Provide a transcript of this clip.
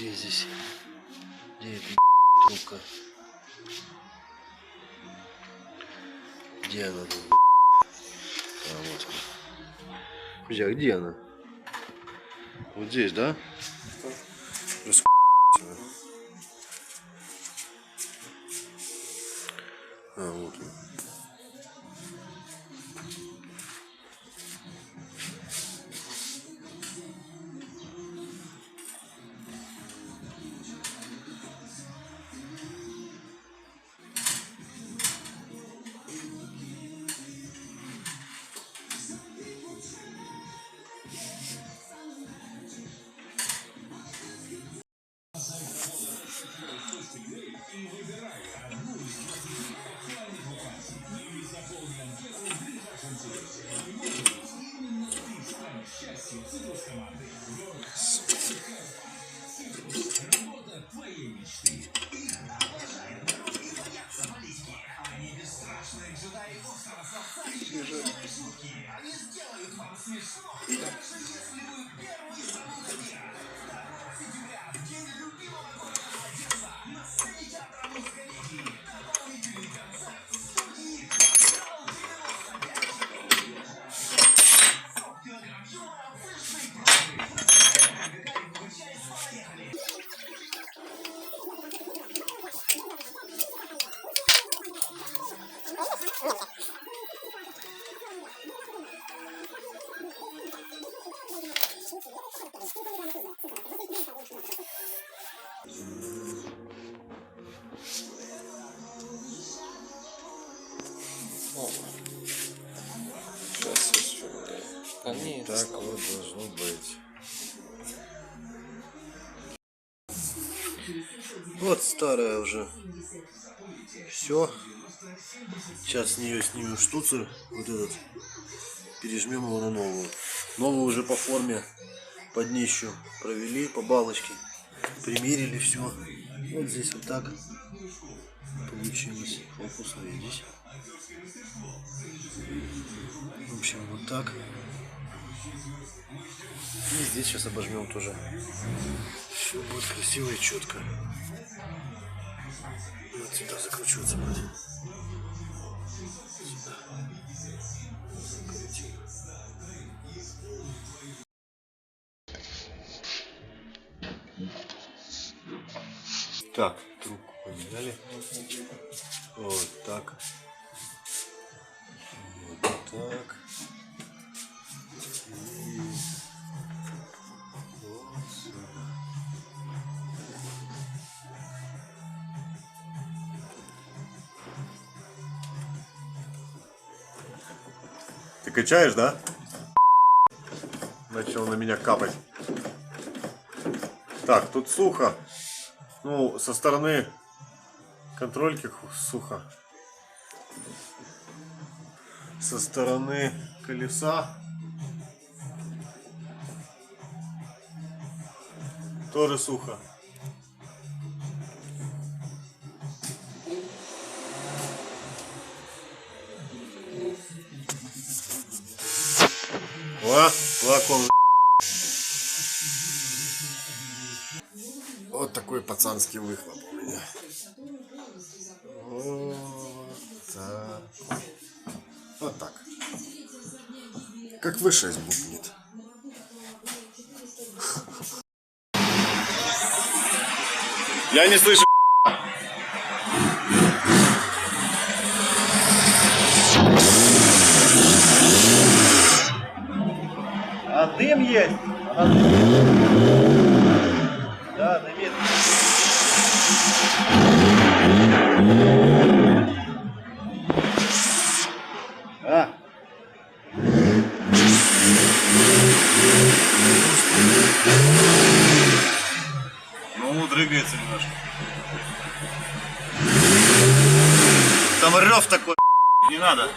Где здесь? Где эта трубка? Где она тут? А, вот она. Друзья, где она? Вот здесь, да? А, вот он. Так вот должно быть. Вот старая уже. Все. Сейчас с нее снимем штуцер. Вот этот. Пережмем его на новую. Новую уже по форме, по днищу провели, по балочке. Примерили все. Вот здесь вот так получилось. Фокус, видите. В общем, вот так. И здесь сейчас обожмем тоже. Все будет красиво и четко. Вот сюда закручиваться будет. Сюда. Так, трубку поменяли. Вот так. Вот так. И вот сюда. Ты качаешь, да? Начал на меня капать. Так, тут сухо. Ну, со стороны контрольки сухо. Со стороны колеса тоже сухо. Флакон. Вот такой пацанский выхлоп у меня. Вот так. Вот так. Как V6 бухнет. Я не слышу. А дым есть. Да, дымит. А. Ну, дрыгается немножко. Там рев такой, не надо.